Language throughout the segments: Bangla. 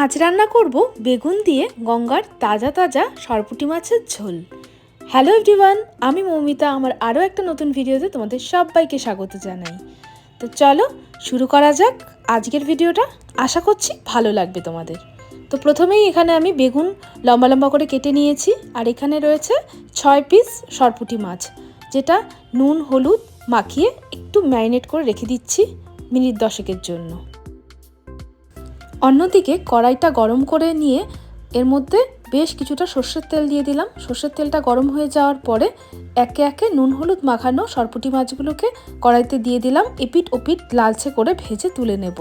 আজ রান্না করব বেগুন দিয়ে গঙ্গার তাজা তাজা সরপুঁটি মাছের ঝোল। হ্যালো এভরিওয়ান, আমি মৌমিতা। আমার আরও একটা নতুন ভিডিওতে তোমাদের সবাইকে স্বাগত জানাই। তো চলো শুরু করা যাক আজকের ভিডিওটা। আশা করছি ভালো লাগবে তোমাদের। তো প্রথমেই এখানে আমি বেগুন লম্বা লম্বা করে কেটে নিয়েছি, আর এখানে রয়েছে 6 পিস সরপুঁটি মাছ, যেটা নুন হলুদ মাখিয়ে একটু ম্যারিনেট করে রেখে দিচ্ছি মিনিট 10-এর জন্য। অন্যদিকে কড়াইটা গরম করে নিয়ে এর মধ্যে বেশ কিছুটা সর্ষের তেল দিয়ে দিলাম। সর্ষের তেলটা গরম হয়ে যাওয়ার পরে একে একে নুন হলুদ মাখানো সরপুঁটি মাছগুলোকে কড়াইতে দিয়ে দিলাম। এপিট ওপিট লালচে করে ভেজে তুলে নেব।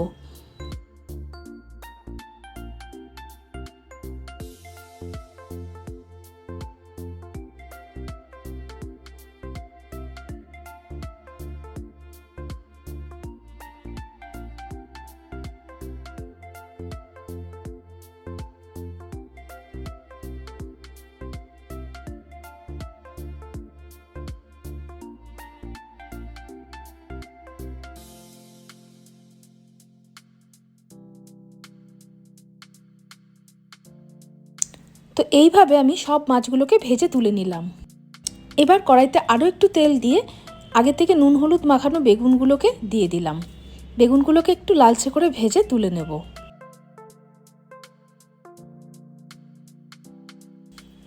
তো এইভাবে আমি সব মাছগুলোকে ভেজে তুলে নিলাম। এবার কড়াইতে আরও একটু তেল দিয়ে আগে থেকে নুন হলুদ মাখানো বেগুনগুলোকে দিয়ে দিলাম। বেগুনগুলোকে একটু লালচে করে ভেজে তুলে নেব।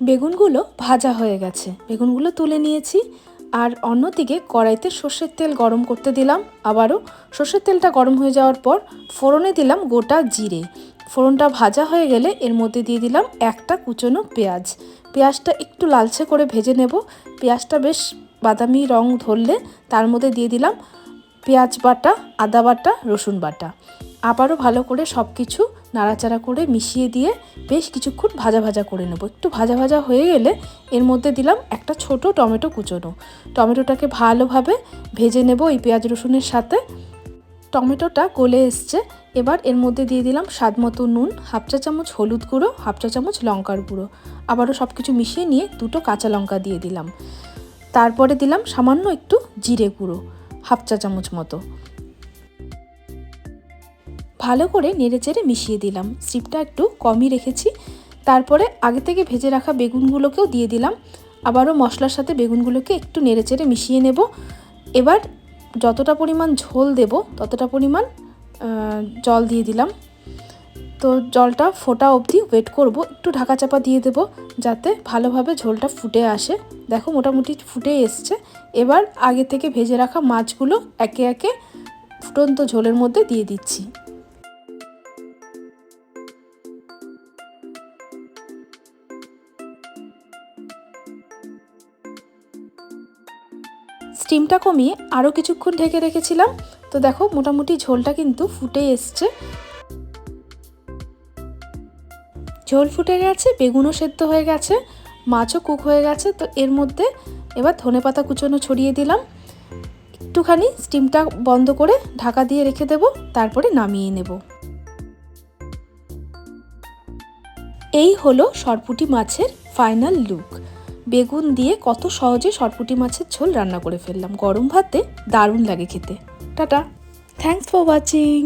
বেগুনগুলো ভাজা হয়ে গেছে, বেগুনগুলো তুলে নিয়েছি। আর অন্যদিকে কড়াইতে সর্ষের তেল গরম করতে দিলাম। আবারও সর্ষের তেলটা গরম হয়ে যাওয়ার পর ফোড়নে দিলাম গোটা জিরে। ফোড়নটা ভাজা হয়ে গেলে এর মধ্যে দিয়ে দিলাম একটা কুচনো পেঁয়াজ। পেঁয়াজটা একটু লালচে করে ভেজে নেব। পেঁয়াজটা বেশ বাদামি রং ধরলে তার মধ্যে দিয়ে দিলাম পেঁয়াজ বাটা, আদা বাটা, রসুন বাটা। আবারও ভালো করে সব কিছু নাড়াচাড়া করে মিশিয়ে দিয়ে বেশ কিছুক্ষণ ভাজা ভাজা করে নেব। একটু ভাজা ভাজা হয়ে গেলে এর মধ্যে দিলাম একটা ছোট টমেটো কুচোনো। টমেটোটাকে ভালোভাবে ভেজে নেব এই পেঁয়াজ রসুনের সাথে। টমেটোটা গলে এসছে। এবার এর মধ্যে দিয়ে দিলাম স্বাদ মতো নুন, হাফ চা চামচ হলুদ গুঁড়ো, হাফ চা চামচ লঙ্কার গুঁড়ো। আবারও সব কিছু মিশিয়ে নিয়ে দুটো কাঁচা লঙ্কা দিয়ে দিলাম। তারপরে দিলাম সামান্য একটু জিরে গুঁড়ো, হাফ চা চামচ মতো। ভালো করে নেড়েচেড়ে মিশিয়ে দিলাম। স্টিমটা একটু কমই রেখেছি। তারপরে আগে থেকে ভেজে রাখা বেগুনগুলোকেও দিয়ে দিলাম। আবারও মশলার সাথে বেগুনগুলোকে একটু নেড়েচেড়ে মিশিয়ে নেব। এবার যতটা পরিমাণ ঝোল দেব ততটা পরিমাণ জল দিয়ে দিলাম। তো জলটা ফোটা অবধি ওয়েট করব। একটু ঢাকা চাপা দিয়ে দেব যাতে ভালোভাবে ঝোলটা ফুটে আসে। দেখো মোটামুটি ফুটে এসছে। এবার আগে থেকে ভেজে রাখা মাছগুলো একে একে ফুটন্ত ঝোলের মধ্যে দিয়ে দিচ্ছি। স্টিমটা কমিয়ে আরও কিছুক্ষণ ঢেকে রেখেছিলাম। তো দেখো মোটামুটি ঝোলটা কিন্তু ফুটে এসছে। ঝোল ফুটে গেছে, বেগুনও সেদ্ধ হয়ে গেছে, মাছও কুক হয়ে গেছে। তো এর মধ্যে এবার ধনেপাতা কুচোনো ছড়িয়ে দিলাম। একটুখানি স্টিমটা বন্ধ করে ঢাকা দিয়ে রেখে দেব, তারপরে নামিয়ে নেব। এই হলো সরপুঁটি মাছের ফাইনাল লুক। বেগুন দিয়ে কত সহজে সরপুঁটি মাছের ঝোল রান্না করে ফেললাম। গরম ভাতে দারুণ লাগে খেতে। Tata, thanks for watching.